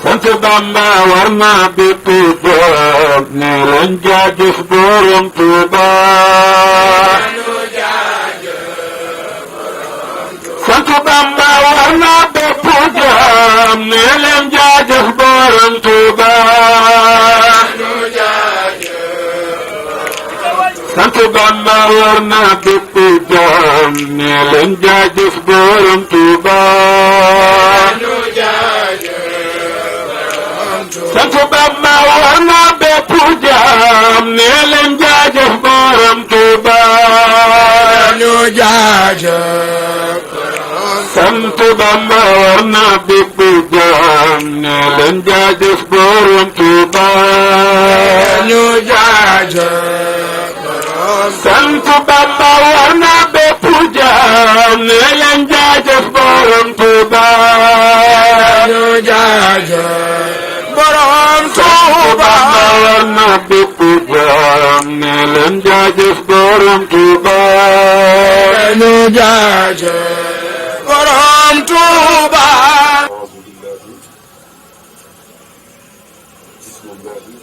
sant Bamba war na bépp borom ne leen jaajëf borom Tuuba. sant Bamba war na bépp borom ne leen jaajëf borom Tuuba. sant Bamba war na bépp borom ne leen jaajëf borom Tuuba. sant Bamba war na bépp jaam ne leen jaajëf borom Tuuba. ñu jaajëf. sant Bamba war na bépp jaam ne leen jaajëf borom Tuuba. ñu jaajëf. sant Bamba war na bépp jaam ne leen jaajëf borom Tuuba. ñu jaajëf. borom Tuuba war na bépp jaam ne leen jaajëf borom Tuuba. ñu jaajëf borom Tuuba. bismillahi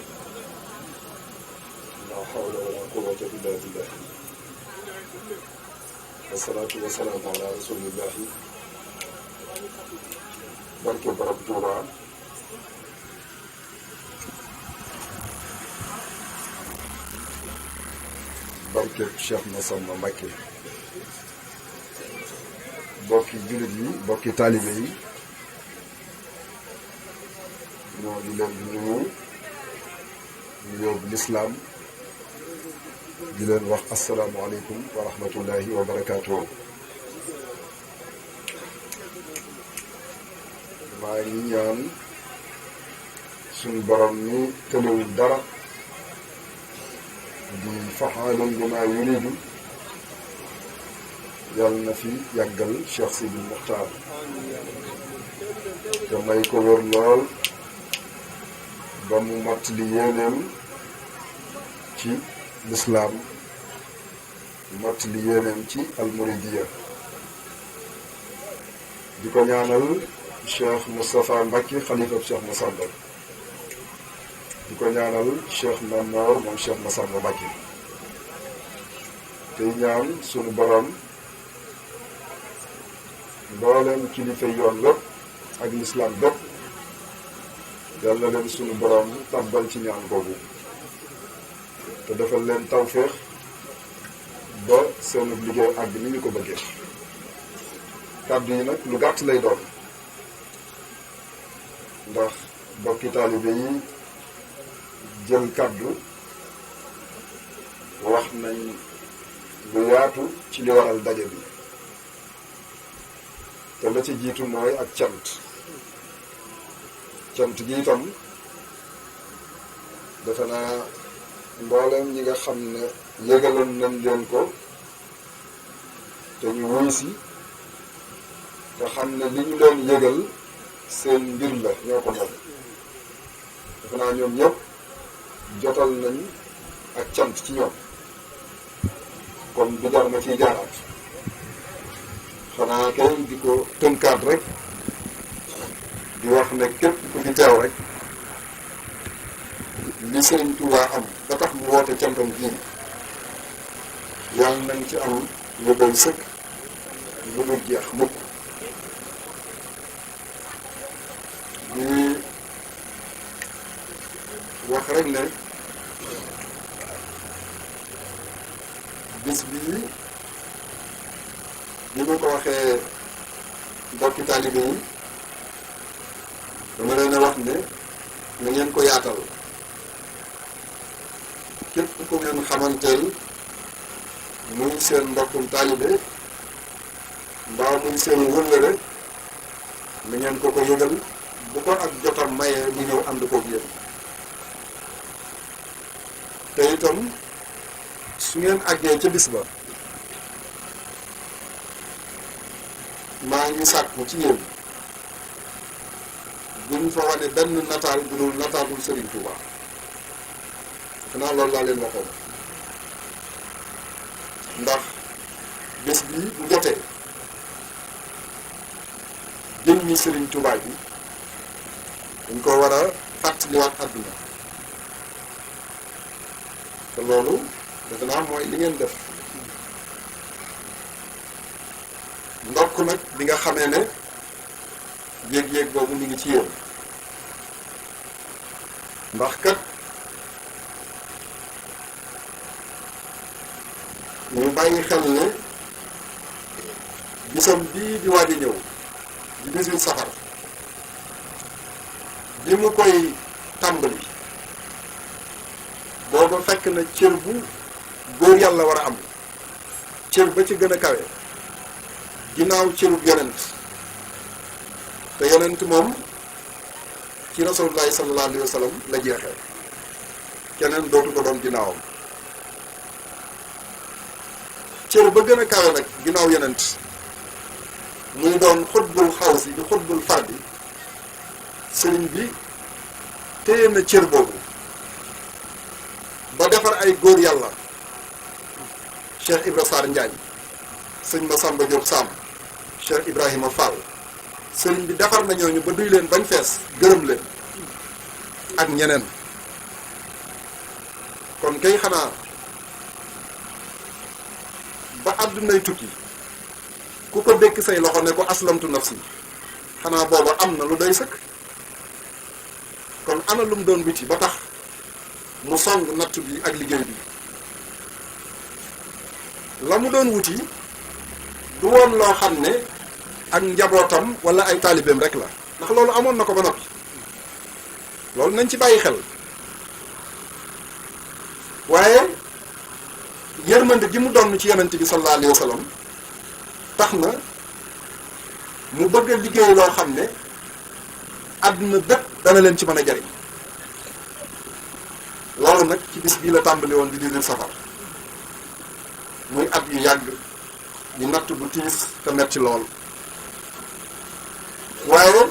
la hawla wala quwwata illa billah wasalaatu wasalaamu ala rasulillahi barke borom Tuuba. barke Cheikh Massamba Mbacké. bokki jullit yi bokki taalibe yi ñoo di leen di nuyu nuyoo bu lislaam di leen wax asalaamualeykum wa rahmatullahi wa barakaatuhu. maa ngi ñaan suñu borom ni tëlewul dara di faxaalun limaa yuriidu yàlla na fi yàggal Cheikh Sidi Muxtaar te may ko wër lool ba mu matt li yéeneem ci lislaam matt li yéeneem ci almuridiya. di ko ñaanal Cheikh Moustapha Mbacké xalifa Cheikh Massamba. di ko ñaanal Cheikh Mamor moom Cheikh Massamba Mbacké. tey ñaan sunu borom mbooleem kilifa yoon lépp ak lislaam bépp yal na leen sunu borom tàbbal ci ñaan boobu te defal leen tawféex ba seen liggéey àgg ni ñu ko bëggee. kàddu yi nag lu gàtt lay doon ndax bokki taalibe yi jël kàddu wax nañ lu yaatu ci li waral daje bi te la ci jiitu mooy ak cant gi itam defe naa mboolem ñi nga xam ne yëgaloon nañ leen ko te ñu wuy si te xam ne li ñu leen yëgal seen mbir la ñoo ko moom defe naa ñoom ñëpp jotal nañ ak cant ci ñoom kon du jar ma ciy jaaraat xanaa kay di ko tënkaat rek di wax ne képp ku fi teew rek li Sëriñ Tuubaa am ba tax mu woote cantam gii yàlla nañ ci am lu doy sëkk lu dul jeex mukk di wax rek ne bis bii bi ma ko waxee mbokki taalibe yi dama leen a wax ne na ngeen ko yaatal képp ku ngeen xamanteel muy seen mbokkum taalibe mbaa muy seen wëllëre na ngeen ko yëgal bu ko ak jotam mayee mu ñëw ànd koog yéen te itam su ngeen àggee ca bis ba maa ngi sàkku ci yéen buñ fa wane benn nataal bu dul nataalul Serigne Touba xanaa loolu laa leen waxoon ndax bés bii bu jotee jëmmi Serigne Touba bi dañ ko war a fàttaliwaat àdduna te loolu defe naa mooy li ngeen def ndokk nag bi nga xamee ne yéeg-yéeg boobu mi ngi ci yéen ndax kat ñu bàyyi xel ne bisam bii di waaj a ñëw di 18 safar bi mu koy tàmbali booba fekk na cër bu góor yàlla war a am cër ba ci gën a kawe ginnaaw cërub yonent te yonent moom ci rasulullahi sallallahu alayhi wa sallam la jeexee keneen dootu ko doon ginnaawam cër ba gën a kawe nag ginnaaw yonent muy doon xutbul xawsi di xutbul fardi sëriñ bi téye na cër boobu ba defar ay góor yàlla Cheikh Ibra Sarr Njaañ sëñ Massamba Diop Samb Cheikh Ibrahima Fall sëriñ bi defar na ñooñu ba duy leen bañ fees gërëm leen ak ñeneen kon kay xanaa ba àddunay tukki ku ko dékk say loxo ne ko aslamtu nafsi xanaa booba am na lu doy sëkk kon ana lu mu doon biti ba tax mu song natt bi ak liggéey bi la mu doon wuti du woon loo xam ne ak njabootam wala ay taalibeem rek la ndax loolu amoon na ko ba noppi loolu nañ ci bàyyi xel waaye yërmande ji mu doon ci yonent bi sallallahu alayhi wa sallam tax na mu bëgg a liggéey loo xam ne àdduna bépp dana leen ci mën a jariñ loolu nag ci bis bii la tàmbali woon di 18 safar muy at yu yàgg ñu natt bu tiis te metti lool waaye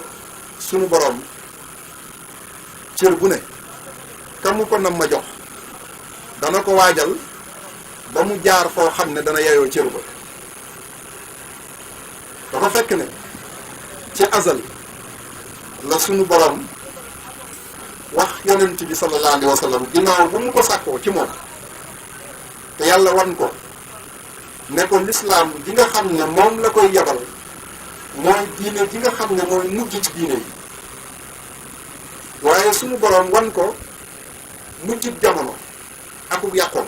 sunu boroom cër bu ne ka mu ko nam ma jox dana ko waajal ba mu jaar foo xam ne dana yeyoo cër ba dafa fekk ne ci azal la sunu boroom wax yonent bi sallallahu alayhi wa sallam ginnaaw bu mu ko sàkkoo ci moom te yàlla wan ko ne ko lislaam ji nga xam ne moom la koy yebal mooy diine ji nga xam ne mooy mujj ci diine yi waaye sunu boroom wan ko mujjub jamono akub yàqoom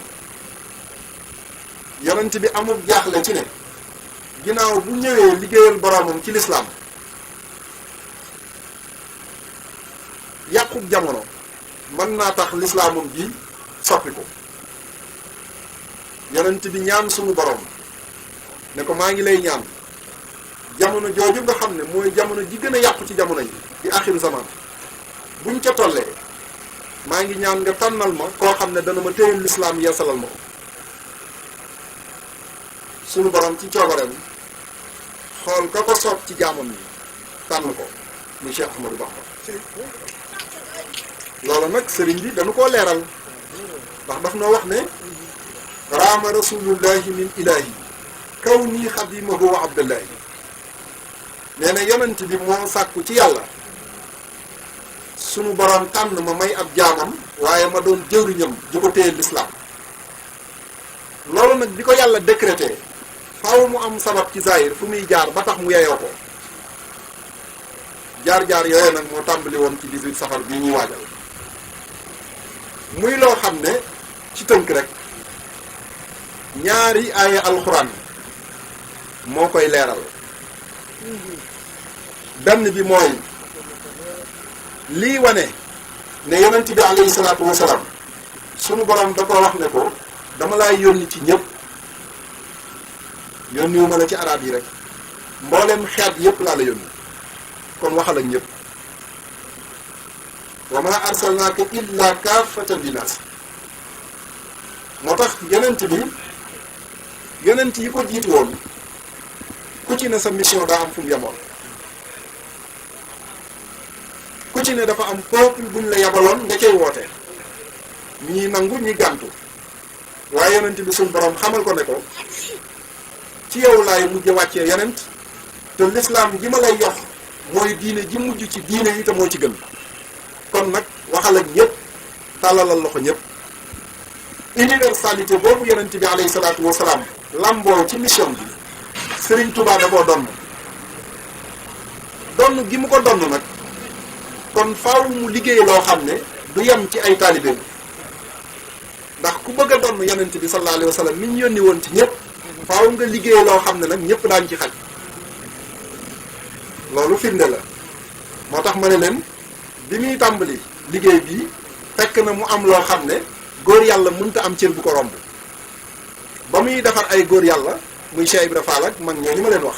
yonent bi amul jaaxle ci ne ginnaaw bu ñëwee liggéeyal boroomam ci lislaam yàqub jamono mën naa tax lislaamam bi soppi ko yonent bi ñaan sunu boroom ne ko maa ngi lay ñaan jamono jooju nga xam ne mooy jamono ji gën a yàqu ci jamono yi di axiru zaman buñ ca tollee maa ngi ñaan nga tànnal ma koo xam ne dana ma téyel lislaam yeesalal ma ko sunu borom ci coobareem xool ka ko soob ci jaamam yi tànn ko muy Cheikh Ahmadou Bamba loolu nag sëriñ bi dañu koo leeral ndax daf noo wax ne raama rasulullahi min ilahi kaw nii xadimahu wa abdullahi nee na yonent bi moo sàkku ci yàlla sunu borom tànn ma may ab jaamam waaye ma doon jëwriñam ji ko téye lislaam loolu nag bi ko yàlla décrété faaw mu am sabab ci zahir fu muy jaar ba tax mu yeyoo ko jaar-jaar yooyu nag moo tàmbali woon ci 18 safar bii ñuy waajal muy loo xam ne ci tënk rek ñaari aaya alxuraan moo koy leeral benn bi mooy lii wane ne yonent bi alayhi salaatu wasalaam sunu borom da ko wax ne ko dama laay yónni ci ñëpp yónniwuma la ci arab yi rek mboolem xeet yëpp laa la yónni kon waxal ak ñëpp wa ma arsalnaaka illa kaafatan linnaas moo tax yonent yi ko jiitu woon ku ci ne sa mission daa am fu mu yemoon ku ci ne dafa am peuple buñ la yabaloon nga cay woote ñii nangu ñi gàntu waaye yonent bi suñ borom xamal ko ne ko ci yow laay mujj wàccee yonent te lislaam ji ma lay jox mooy diine ji mujj ci diine yi te moo ci gën kon nag waxal ak ñëpp tàllalal loxo ñëpp universalité boobu yonent bi alayhi salaatu wasalaam lamboo ci mission bi Sëriñ Tuubaa da koo donn gi mu ko donn nag kon faaw mu liggéey loo xam ne du yem ci ay taalibeem ndax ku bëgg a donn yonent bi sallallahu alayhi wa sallam mi ñu yónni woon ci ñëpp faaw nga liggéey loo xam ne nag ñëpp daañ ci xaj loolu firnde la moo tax ma ne leen bi muy tàmbali liggéey bi fekk na mu am loo xam ne góor yàlla mënta am cër bu ko romb ba muy defar ay góor yàlla muy Cheikh Ibra Fall ak mag ñoo ni ma leen wax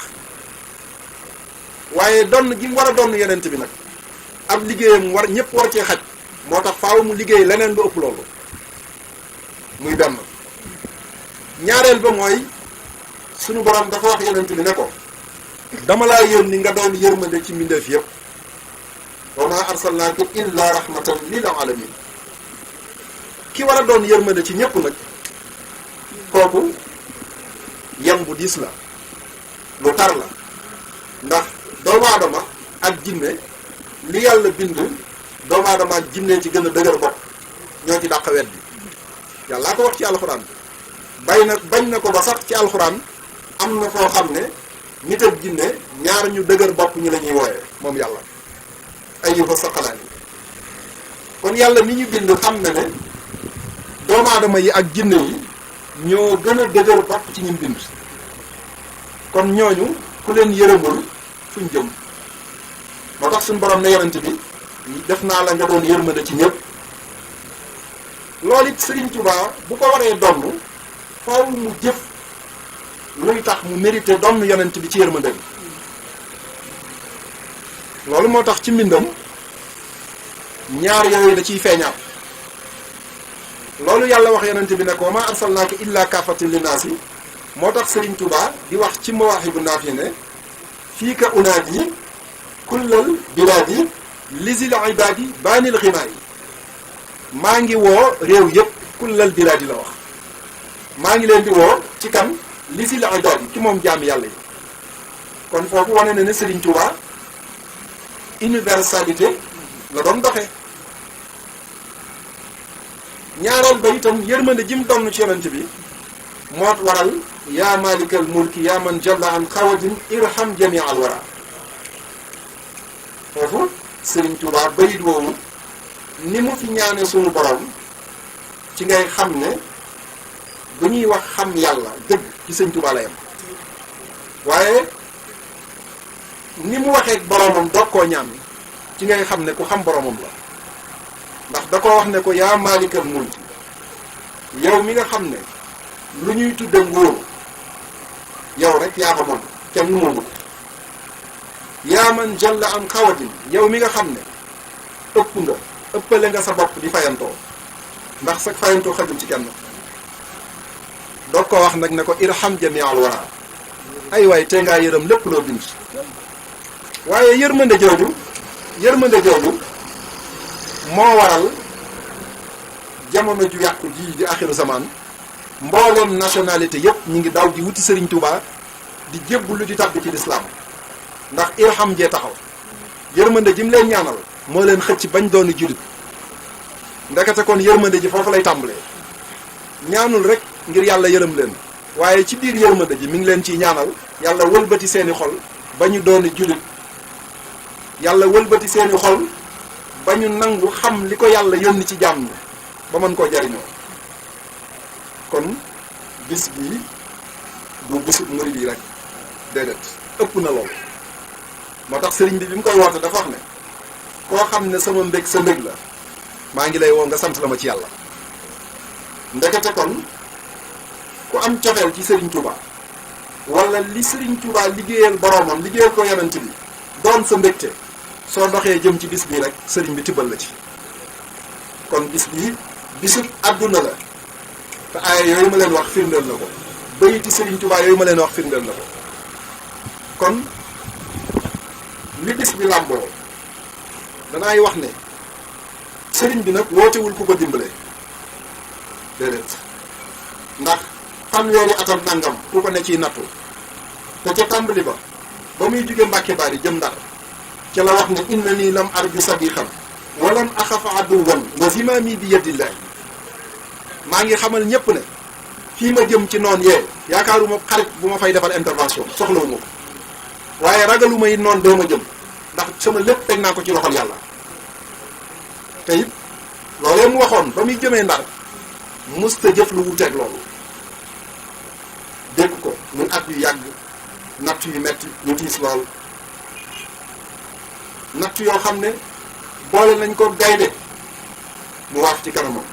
waaye donn gi mu war a donn yonent bi nag ab liggéeyam war ñëpp war cee xaj moo tax faaw mu liggéey leneen lu ëpp loolu muy benn ñaareel ba mooy sunu borom dafa wax yonent bi ne ko dama laa yónni nga doon yërmande ci mbindeef yëpp wa ma arsalnaaka illa rahmatan lil alamin ki war a doon yërmande ci ñëpp nag kooku yem bu diis la lu tar la ndax doomu aadama ak jinne li yàlla bind doomu aadama ak jinne ci gën a dëgër bopp ñoo ci dàq wet bi yàllaa ko wax ci alxuraan bañ na ko ba sax ci alxuraan am na foo xam ne nit ak jinne ñaar ñu dëgër bopp ñu la ñuy wooyee moom yàlla ayyuha saqalaani kon yàlla mi ñu bind xam na ne doomu aadama yi ak jinne yi ñoo gën a dëgër bopp ci ñim bind kon ñooñu ku leen yërëmul fuñ jëm moo tax suñu borom ne yonent bi def naa la nga doon yërmande ci ñëpp loolu it Sëriñ Tuubaa bu ko waree donn faaw mu jëf luy tax mu mérité donn yonent bi ci yërmande bi loolu moo tax ci mbindam ñaar yooyu da ciy feeñaat loolu yàlla wax yonent bi ne ko ma arsalnaaka illa kaafatan linnaasi moo tax Sëriñ Tuubaa di wax ci Mawaahibu Naafi ne fii ka unaadi kullal bilaadi lisil ibaadi baanil ximaa yi maa ngi woo réew yëpp kullal bilaadi la wax maa ngi leen di woo ci kan lisil ibaadi ki moom jaami yàlla yi kon foofu wane na ne Sëriñ Tuubaa universalité la doon doxee ñaareel ba itam yërmande jim donn ci yonent bi moo waral yaa malikal mulki yaa man jalla an xawadin irham jami al wara foofu Sëriñ Tuubaa bayit woowu ni mu fi ñaane sunu borom ci ngay xam ne bu ñuy wax xam yàlla dëgg ci Sëriñ Tuubaa la yam waaye ni mu waxee boromam doog koo ñaan ci ngay xam ne ku xam boromam la ndax da ko wax ne ko yaa maalikal mulki yow mi nga xam ne lu ñuy tudde nguur yow rek yaa ko moom kenn moomu ko yaa man jalla am xawadin yow mi nga xam ne ëppale nga sa bopp di fayantoo ndax sa fayantoo xajul ci kenn doog ko wax nag ne ko irham jami'al wara ay waay te ngaa yërëm lépp loo bind waaye yërmande jooju moo waral jamono ju yàqu ji di axiru zaman mbooleem nationalité yépp ñu ngi daw di wuti Sëriñ Tuubaa di jébbalu di tàbbi ci lislaam ndax irham jee taxaw yërmande ji mu leen ñaanal moo leen xëcc bañ dooni jullit ndekete kon yërmande ji foofu lay tàmbalee ñaanul rek ngir yàlla yërëm leen waaye ci biir yërmande ji mi ngi leen ciy ñaanal yàlla wëlbati seeni xol ba ñu doon jullit yàlla wëlbati seeni xol ba ñu nangu xam li ko yàlla yónni ci jàmm ba mën koo jariñoo kon bis bii du bisub murid yi rek déedéet ëpp na lool moo tax sëriñ bi mu koy woote dafa wax ne koo xam ne sama mbég sa mbég la maa ngi lay woo nga sant la ma ci yàlla ndekete kon ku am cofeel ci Serigne Touba wala li Serigne Touba liggéeyal boroomam liggéeyal ko yonent bi doon sa mbégte soo doxee jëm ci bis bii rek Serigne bi tibbal la ci kon bis bii bisub àdduna la te aaya yooyu ma leen wax firndeel na ko bayiti Serigne Touba yooyu ma leen wax firndeel na ko kon li bis bi làmboo danaay wax ne Serigne bi nag wootewul ku ko dimbale déedéet ndax fanweeri atam nangam ku ko ne ciy nattu te ca tàmbali ba muy jóge Mbàkke Bari jëm Ndar ca la wax ne inna nii lam arbi sabiqan walam axafa aduwan wa zimaami bi yadillahi maa ngi xamal ñépp ne fii ma jëm ci noon yee yaakaaruma xarit bu ma fay defal intervention soxlawuma ko waaye ragaluma it noonu doo ma jëm ndax sama lépp teg naa ko ci loxol yàlla te it loolee mu waxoon ba muy jëmee Ndar musta jëf lu wuteeg loolu dégg ko muy at yu yàgg natt yu metti ñu tiis lool natt yoo xam ne boole nañ ko gaynde mu waaf ci kanamam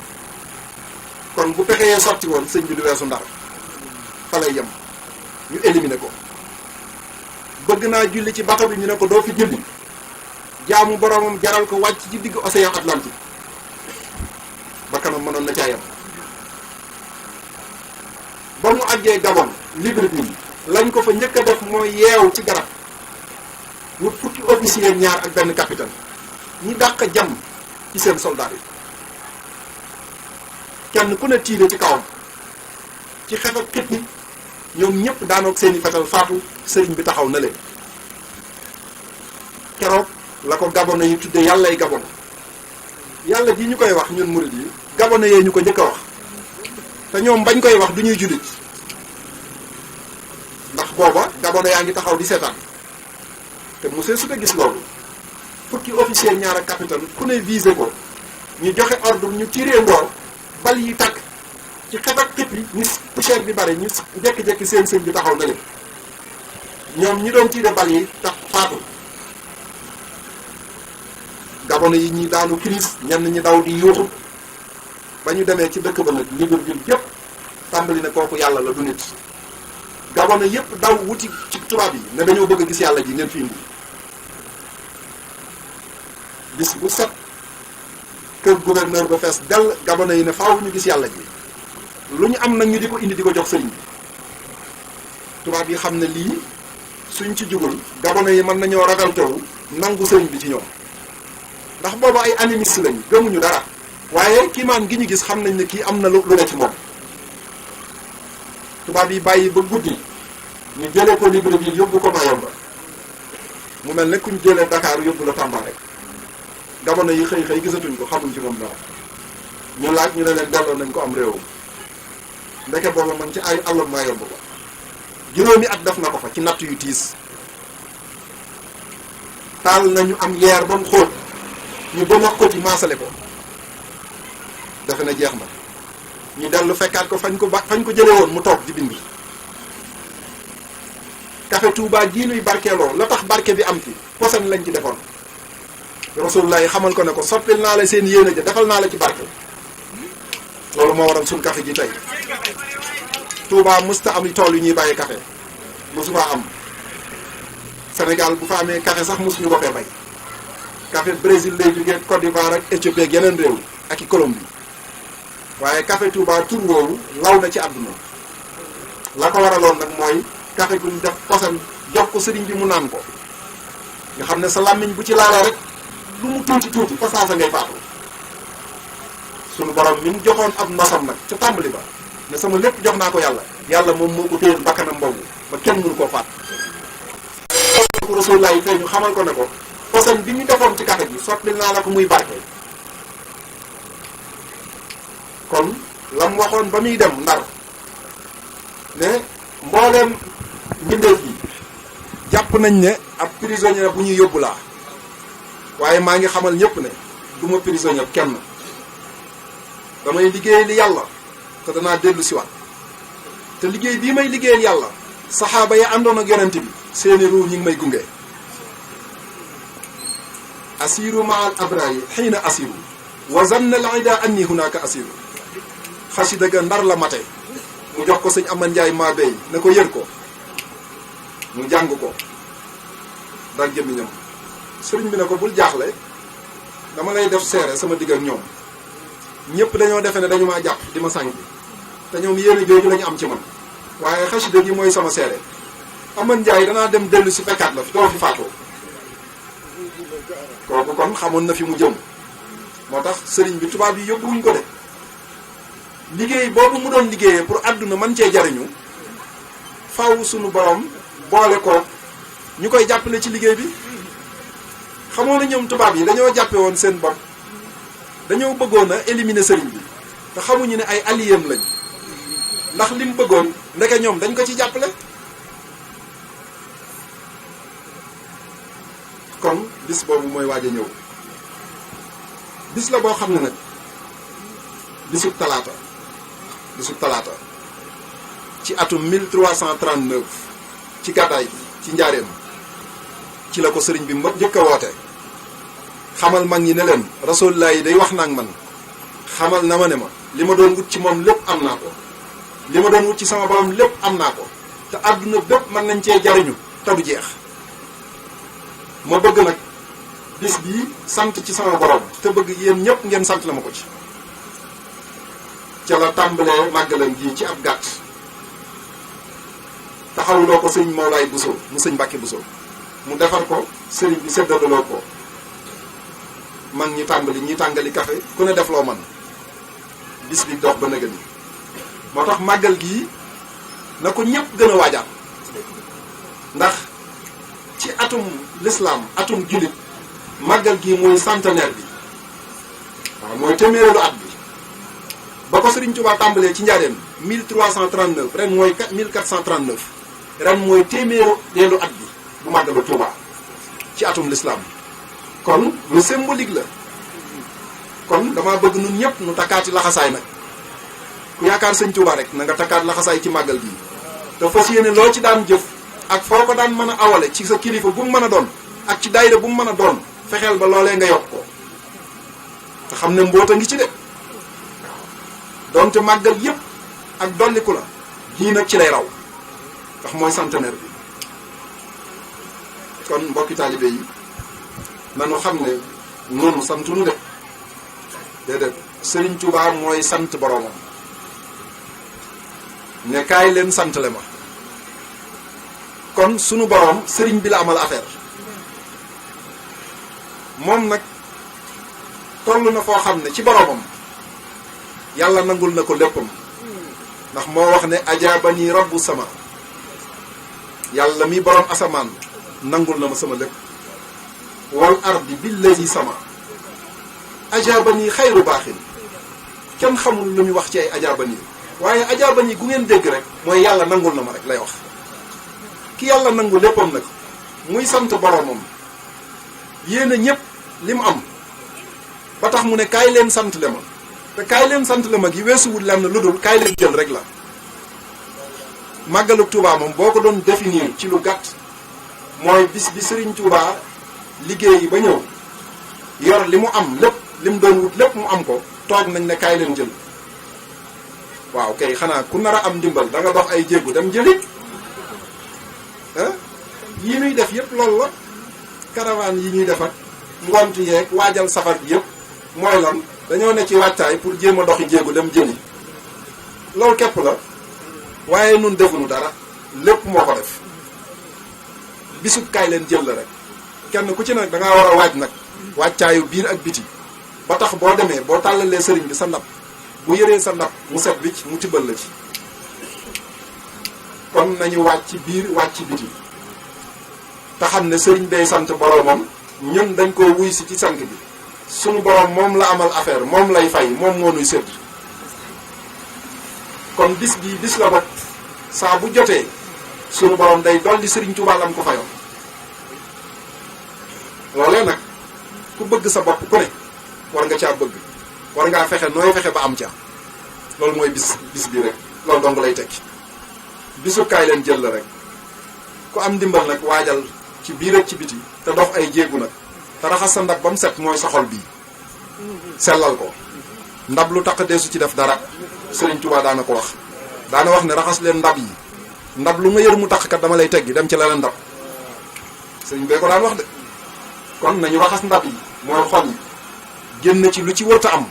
kon bu pexeyee sotti woon sëñ bi du weesu Ndar fa lay yem ñu éliminer ko bëgg naa julli ci bato bi ñu ne ko doo fi julli jaamu boromam jaral ko wàcc ci digg océan Atlantique ba kanam mënoon na caa yem ba mu àggee Gabon Libreville lañ ko fa njëkk a def mooy yeew ci garab wut fukki officier ñaar ak benn capitaine ñi dàq jam ci seen soldat yi kenn ku ne tiire ci kawam ci xef ak xit ni ñoom ñëpp daanoog seeni fetal faatu sëriñ bi taxaw na leen keroog la ko gabonais yi tudde yàllay Gabon yàlla ji ñu koy wax ñun murid yi gabonais yee ñu ko njëkk a wax te ñoom bañ koy wax du ñuy jullit ndax booba gabonais yaa ngi taxaw di seetaan te monsieur su ko gis loolu fukki officier ñaar ak capitaine ku ne visé ko ñu joxe ordre ñu tiré ndoor bal yi tàkk ci xet ak xit yi ñu poussière bi bari ñu jekki-jekki seen sëñ bi taxaw na leen ñoom ñi doon tiré bal yi tax faatu gabonais yi ñi daanu crise ñenn ñi daw di yuuxu ba ñu demee ci dëkk ba nag Libreville yépp tàmbali ne kooku yàlla la du nit gabonais yépp daw wuti ci tubaab yi ne dañoo bëgg a gis yàlla ji neen fi indi bis bu set kër gouverneur ba fees dell gabonais yi ne faaw ñu gis yàlla ji lu ñu am nag ñu di ko indi di ko jox sëriñ bi tubaab yi xam ne lii suñ ci jugul gabonais yi mën nañoo ragal teewu nangu sëriñ bi ci ñoom ndax boobu ay animiste lañ gëmuñu dara waaye kiimaan gi ñu gis xam nañ ne kii am na lu ne ci moom tubaab yi bàyyi ba guddi ñu jëlee ko Libreville yóbbu ko Mayomba mu mel ne ku ñu jëlee Dakar yóbbu la Tamba rek gabonais yi xëy gisatuñ ko xamuñ ci moom dara ñu laaj ñu ne leen delloo nañ ko am réewam ndeke booba man ci ay àllum Mayomba ba juróomi at def na ko fa ci natt yu tiis taal nañu am yeer ba mu xóot ñu ba ko ci maasale ko defe na jeex na ñu dellu fekkaat ko fañ ko jële woon mu toog di bind café Touba gii nuy barkeeloo la tax barke bi am fi posen lañ ci defoon Rasulullah yi xamal ko ne ko soppil naa la seen yéene ja defal naa la ci barke loolu moo waral suñ café gi tey Touba musta am tool yu ñuy bàyyi café mosu faa am Sénégal bu fa amee café sax mosuñu ko fee bay café Brésil lay jógee Côte d'Ivoire ak Éthiopie ak yeneen réew ak i Colombie waaye café Touba tur woowu law na ci àdduna la ko waraloon nag mooy café gu ñu def posen jox ko sëriñ bi mu naan ko nga xam ne sa làmmiñ bu ci laalee rek lu mu tuuti fa saasa ngay faatu sunu borom mi mu joxoon ab nosam nag ca tàmbali ba ne sama lépp jox naa ko yàlla moom moo ko téyel bakkanam boobu ba kenn mënu koo faat ko Rasulullah yi fee ñu xamal ko ne ko posen bi ñu defoon ci café gi sotti naa la ko muy barke kon lam waxoon ba muy dem Ndar ne mbooleem mbindeef yi jàpp nañ ne ab prisonnier bu ñuy yóbbu laa waaye maa ngi xamal ñépp ne du ma prisonnier kenn damay liggéey li yàlla te danaa dellu siwaat te liggéey bii may liggéeyal yàlla saxaaba yi àndoon ak yonent bi seeni ruu ñi ngi may gunge asiru ma al abrari xiina asiru wa zanna al ida anni hunaka asiru xasida ga Ndar la mate mu jox ko sëñ Aman Njaay maa béy ne ko yër ko mu jàng ko dal gémmiñam sëriñ bi ne ko bul jaaxle dama lay def seere sama digg ak ñoom ñëpp dañoo defe ne dañu maa jàpp di ma sànq te ñoom yéene jooju lañu am ci man waaye xasida gi mooy sama seere Aman Njaay danaa dem dellu si fekkaat la fi doo fi faatoo kooku kon xamoon na fi mu jëm moo tax sëriñ bi tubaab yi yóbbuwuñ ko de liggéey boobu mu doon liggéeyee pour àdduna man cee jariñu faw sunu borom boole ko ñu koy jàppale ci liggéey bi xamoo na ñoom tubaab yi dañoo jàppe woon seen bopp dañoo bëggoon a éliminer sëriñ bi te xamuñu ne ay alliés lañ ndax li mu bëggoon ndeke ñoom dañ ko ci jàppale kon bis boobu mooy waaj a ñëw bis la boo xam ne nag bisub talaata ci atum 1339 ci gàddaay gi ci njaareem ci la ko sëriñ bi njëkk a woote xamal mag ñi ne leen rasulullah yi day wax naa ak man xamal na ma ne ma li ma doon wut ci moom lépp am naa ko li ma doon wut ci sama borom lépp am naa ko te àdduna bépp mën nañ cee jariñu te du jeex ma bëgg nag bis bii sant ci sama borom te bëgg yéen ñëpp ngeen sant la ma ko ci ca la tàmbalee màggalam gi ci ab gàtt taxawuloo ko sëñ Mawlaay Bousso mu sëñ Mbàkke Bousso mu defar ko sëriñ bi séddaloo ko mag ñi tàmbali ñi tàngali café ku ne def loo man bis bi dox ba nëgë ni moo tax màggal gii na ko ñëpp gën a waajaat ndax ci atum l'islam atum jullit màggal gii mooy centenaire bi waaw mooy téeméereelu at bi ba ko Sëriñ Tuubaa tàmbalee ci njaareem 1339 ren mooy 1439 ren mooy téeméereelu at bi bu màggalu Tuubaa ci atum l'islam kon lu symbolique la kon dama bëgg nun ñëpp nu takkaati laxasaay nag ku yaakaar Sëñ Tuubaa rek na nga takkaat laxasaay ci màggal gii te fas yéene loo ci daan jëf ak foo ko daan mën a awale ci sa kilifa bu mu mën a doon ak ci daayira bu mu mën a doon fexeel ba loolee nga yokk ko te xam ne mboota ngi ci de donte màggal yépp ak dolliku la gii nag ci lay raw ndax mooy centenaire bi kon mbokki taalibe yi nanu xam ne noonu santu nu de déedéet Sëriñ Tuubaa mooy sant boroomam ne kaay leen santale ma kon sunu boroom sëriñ bi la amal affaire moom nag toll na foo xam ne ci boroomam yàlla nangul na ko léppam ndax moo wax ne ajaabani rabbu sama yàlla mi boroom asamaan nangul na ma sama lépp wal ardi billazi sama ajaabani xayru baaxin kenn xamul lu ñu wax ci ay ajaabani waaye ajaabani gu ngeen dégg rek mooy yàlla nangul na ma rek lay wax ki yàlla nangu léppam nag muy sant boroomam yéen a ñépp li mu am ba tax mu ne kaay leen sant le ma te kaay leen sant le ma gi weesuwul lenn lu dul kaay leen jël rek la màggalu Tuubaa moom boo ko doon définir ci lu gàtt mooy bis bi Sëriñ Tuubaa liggéey ba ñëw yor li mu am lépp li mu doon wut lépp mu am ko toog nañ ne kaay leen jël waaw kay xanaa ku nar a am ndimbal da nga dox ay jéegu dem jëli yi ñuy def yëpp loolu la caravane yi ñuy defar ngont yeeg waajal safar bi yëpp mooy lan dañoo ne ci wàccaay pour jéem a doxi jéegu dem jëli loolu képp la waaye nun defuñu dara lépp moo ko def bisub kaay leen jël la rek kenn ku ci nag da ngaa war a waaj nag wàccaayu biir ak biti ba tax boo demee boo tàllalee sëriñ bi sa ndab bu yëree sa ndab mu set wicc mu tibbal la ci kon nañu wàcc ci biir wàcc ci biti te xam ne sëriñ day sant boroomam ñun dañ koo wuy si ci sant bi sunu boroom moom la amal affaire moom lay fay moom moo nuy sédd kon bis bii bis la bopp saa bu jotee sunu borom day dolli Serigne Touba lam ko fayoon loolee nag ku bëgg sa bopp ku ne war nga caa bëgg war ngaa fexe nooy fexe ba am ca loolu mooy bis bi rek loolu dong lay tekki bisu kaay leen jël la rek ku am ndimbal nag waajal ci biir ak ci biti te dox ay jéegu nag te raxas sa ndab ba mu set mooy sa xol bii sellal ko ndab lu taq deesu ci def dara Serigne Touba daana ko wax daana wax ne raxas leen ndab yi ndab lu nga yër mu taq kat dama lay teggi dem ci leneen ndab Serigne bee ko daan wax de kon nañu raxas ndab yi mooy xol yi génn ci lu ci wërta am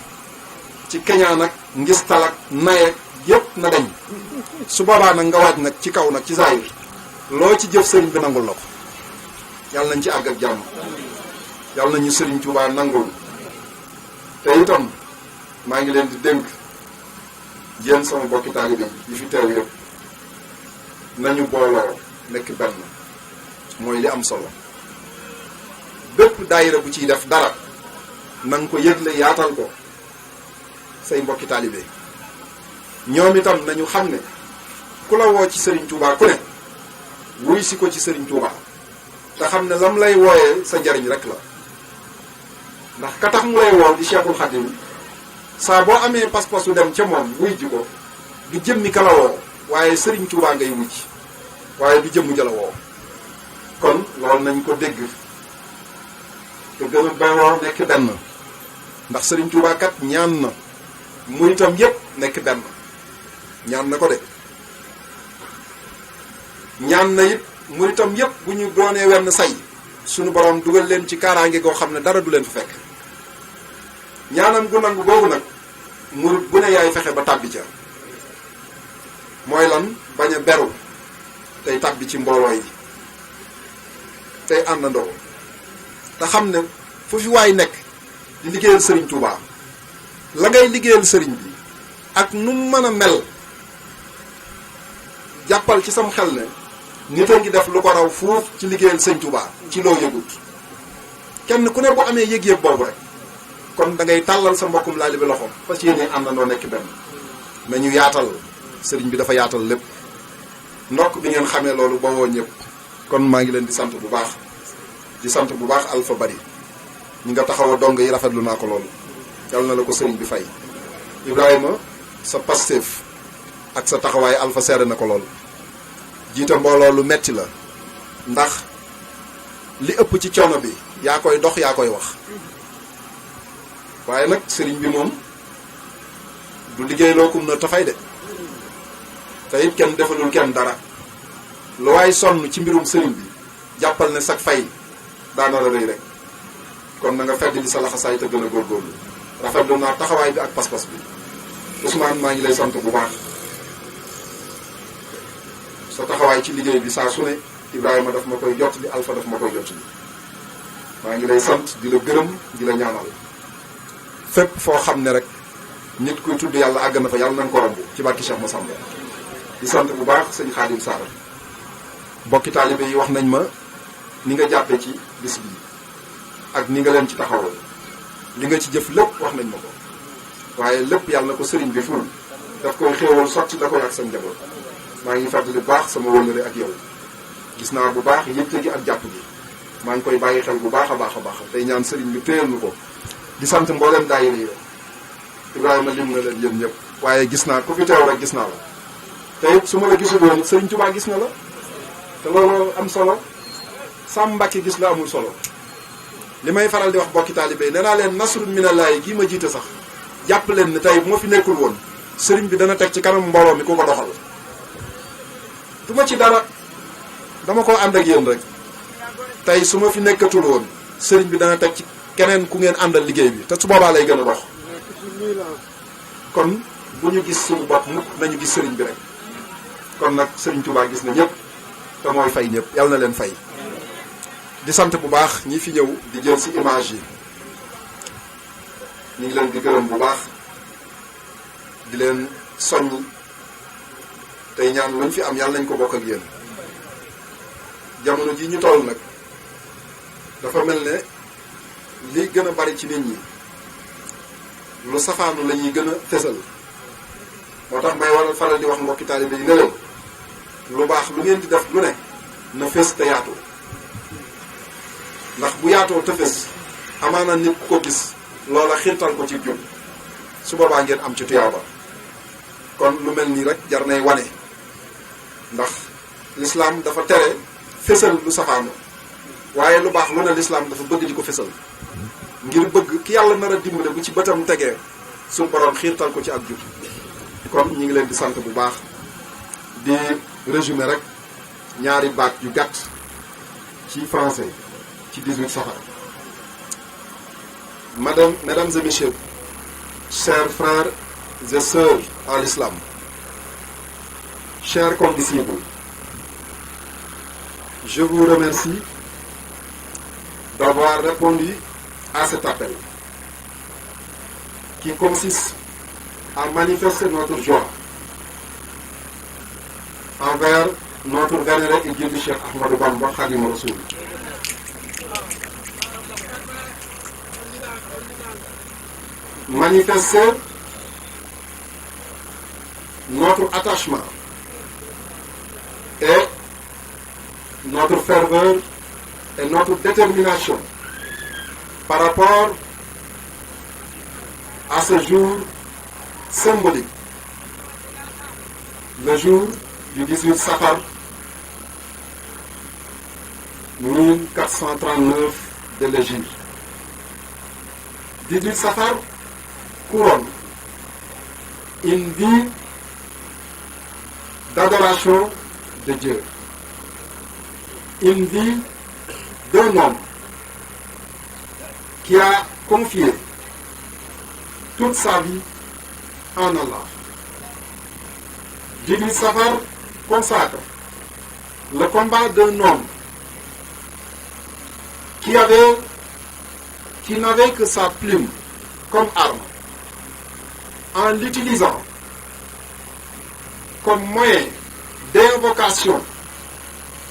ci keñaan ak ngistal ak nayeeg yépp na dañ su boobaa nag nga waaj nag ci kaw nag ci zaahir loo ci jëf sëriñ bi nangul la ko yàlla nañ ci àgg ak jàmm yàlla nañu Serigne Touba nangul te itam maa ngi leen di dénk yéen sama bokki taalibe yi fi teew yëpp nañu booloo nekk benn mooy li am solo bépp daayira bu ciy def dara na nga ko yëgle yaatal ko say mbokki taalibe ñoom itam nañu xam ne ku la woo ci Serigne Touba ku ne wuy si ko ci Serigne Touba te xam ne lam lay wooyee sa njariñ rek la ndax ka tax mu lay woo di Cheikhul Khadim saa boo amee pas-pasu dem ca moom wuy ji ko du jëmmi ka la woo waaye Serigne Touba ngay wuy ji waaye du jëmmu ja la woo kon loolu nañ ko dégg te gën a bewoo nekk benn ndax Serigne Touba kat ñaan na muritam yépp nekk benn ñaan na ko de ñaan na it muritam yépp bu ñu doonee wenn say sunu borom dugal leen ci kaaraange goo xam ne dara du leen fa fekk ñaanam gu nangu googu nag murit bu ne yaay fexe ba tàbbi ca mooy lan bañ a beru tey tàbbi ci mbooloo yi tey àndandoo te xam ne fu fi waay nekk di liggéeyal Serigne Touba la ngay liggéeyal Serigne bi ak nu mën a mel jàppal ci sam xel ne nit a ngi def lu ko raw fuuf ci liggéeyal Serigne Touba ci loo yëgut kenn ku ne bu amee yëg-yëg boobu rek kon da ngay tàllal sa mbokkum laali bi loxo fas yéene àndandoo nekk benn nañu yaatal Serigne bi dafa yaatal lépp ndokk bi ngeen xamee loolu ba woo ñëpp kon maa ngi leen di sant bu baax di sant bu baax Alpha Bari ñi nga taxaw a dong yi rafetlu naa ko loolu yàlla na la ko Serigne bi fay Ibrahima sa Pastef ak sa taxawaay Alpha seere na ko loolu jiite mbooloo lu metti la ndax li ëpp ci coono bi yaa koy dox yaa koy wax waaye nag Serigne bi moom du liggéey loo kum na tafay de te it kenn defalul kenn dara lu waay sonn ci mbirum Serigne bi jàppal ne sag fay daana la rëy rek kon na nga fedd li sa laxasaay te gën a góorgóorlu rafetlu naa taxawaay bi ak pas-pas bi Ousmane maa ngi lay sant bu baax sa taxawaay ci liggéey bi saa su ne Ibrahima daf ma koy jot li Alpha daf ma koy jot li maa ngi lay sant di la gërëm di la ñaanal fépp foo xam ne rek nit kuy tudd yàlla àgg na fa yàlla nañ ko romb ci barki Cheikh Massamba di sant bu baax sëñ Khadim Sarr bokki taalibe yi wax nañ ma ni nga jàppe ci bis bi ak ni nga leen ci taxawal li nga ci jëf lépp wax nañ ma ko waaye lépp yàlla na ko sëriñ bi ful daf koy xéewal sotti da koy ak sa njaboot maa ngi fàttali bu baax sama wëllëre ak yow gis naa bu baax yitte gi ak jàpp gi maa ngi koy bàyyi xel bu baax a baax a baax tey ñaan sëriñ bi téyal nu ko di sant mboolem daayira yi Ibrahima lim na leen yéen ñëpp waaye gis naa ku fi teew rek gis naa la te it su ma la gisul woon sëriñ Touba gis na la te loolu am solo Sam Mbàkke gis la amul solo li may faral di wax bokki taalibe nee naa leen nasrun minallaahi gii ma jiite sax jàpp leen ne tey bu ma fi nekkul woon sëriñ bi dana teg ci kanam mbooloo mi ku ko doxal du ma ci dara dama ko ànd ak yéen rek tey su ma fi nekkatul woon sëriñ bi dana teg ci keneen ku ngeen àndal liggéey bi te su boobaa lay gën a dox kon bu ñu gis suñu bopp mukk nañu gis sëriñ bi rek kon nag sëriñ Touba gis na ñëpp te mooy fay ñëpp yàlla na leen fay di sant bu baax ñi fi ñëw di jël ci image yi ñu ngi leen di gërëm bu baax di leen soññ tey ñaan luñ fi am yàlla nañ ko bokk ak yéen jamono ji ñu toll nag dafa mel ne li gën a bari ci nit ñi lu safaanu la ñuy gën a fësal moo tax may waral faral di wax mbokki taalibe yi ne leen lu baax lu ngeen di def lu ne na fés te yaatu ndax bu yaatoo te fés amaana nit ku ko gis loola xiirtal ko ci jub su boobaa ngeen am ci tuyaaba kon lu mel nii rek jar nay wane ndax l'islam dafa tere fésal lu safaano waaye lu baax lu ne l'islam dafa bëgg di ko fésal ngir bëgg ki yàlla nar a dimbale bu ci bëtam tegee su borom xiirtal ko ci ak jub kon ñi ngi leen di sant bu baax di résumer rek ñaari baat yu gàtt ci français ci 18 safar. Mesdames et messieurs, chers frères et sœurs en l'islam, chers condisciples, je vous remercie d'avoir répondu à cet appel qui consiste à manifester notre joie envers notre vénéré et guide Cheikh Ahmadou Bamba Khadim Rassoul. Manifester notre attachement et notre ferveur et notre détermination par rapport à ce jour symbolique, le jour du 18 Safar 1439 de l'Hégire. 18 Safar couronne une vie d'adoration de Dieu, une vie d'un homme qui a confié toute sa vie en Allah. 18 Safar consacre le combat d'un homme qui n'avait que sa plume comme arme, en l'utilisant comme moyen d'invocation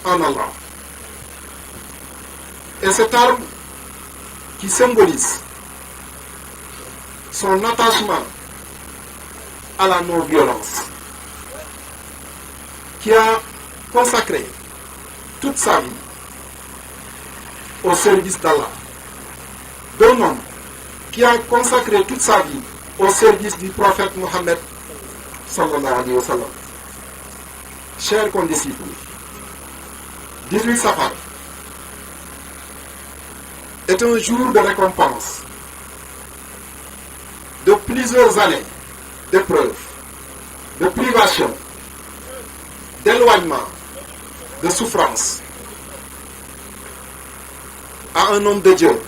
en Allah. Et cette arme qui symbolise son attachement à la non-violence, qui a consacré toute sa vie au service d'Allah, d'un homme qui a consacré toute sa vie au service du prophète Mohammed sallallahu alayhi wa sallam. Chers condisciples, 18 Safar est un jour de récompense de plusieurs années d'épreuves, de privations, d'éloignement, de souffrance à un homme de Dieu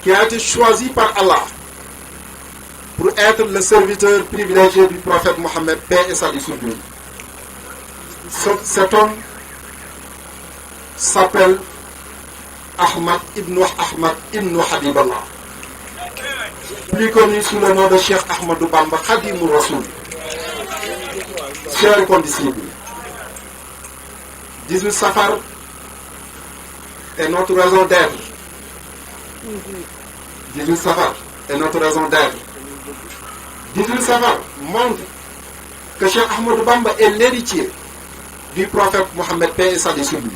qui a été choisi par Allah pour être le serviteur privilégié du prophète Mohammed, paix et salut sur lui. Cet homme s'appelle Ahmad ibn Habiballah, plus connu sous le nom de Cheikh Ahmadou Bamba Khadim Rassoul. Chers condisciples, 18 Safar est notre raison d'être. 18 Safar est notre raison d'être. 18 Safar montre que Cheikh Ahmadou Bamba est l'héritier du prophète Mohammed, paix et salut sur lui.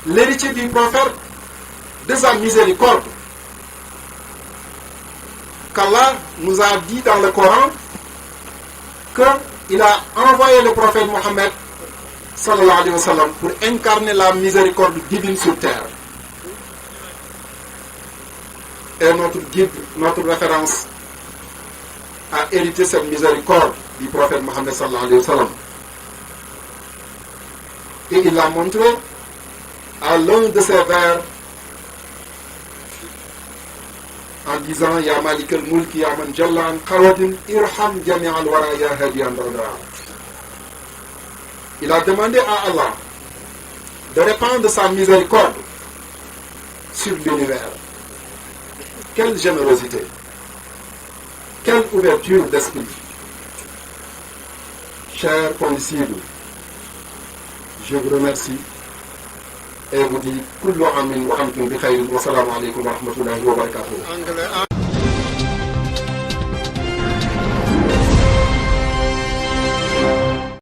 L'héritier du prophète, de sa miséricorde, qu'Allah nous a dit dans le Coran qu'il a envoyé le prophète Mohammed sallallahu alayhi wa sallam pour incarner la miséricorde divine sur terre. Et notre guide, notre référence, a hérité cette miséricorde du prophète Mohammed sallallahu alayhi wa sallam. Et il l'a montré à l'un de ses vers en disant Ya Malik al-Mulk Ya Man Jallan Qawadin Irham Jami' al-Wara Ya Hadiyan Dara. Il a demandé à Allah de répandre sa miséricorde sur l'univers. Quelle générosité, quelle ouverture d'esprit. Chers condisciples, je vous remercie et vous dis kullu amin wa antum bi khayrin wa salamu alaykum wa rahmatullahi wa barakatuh.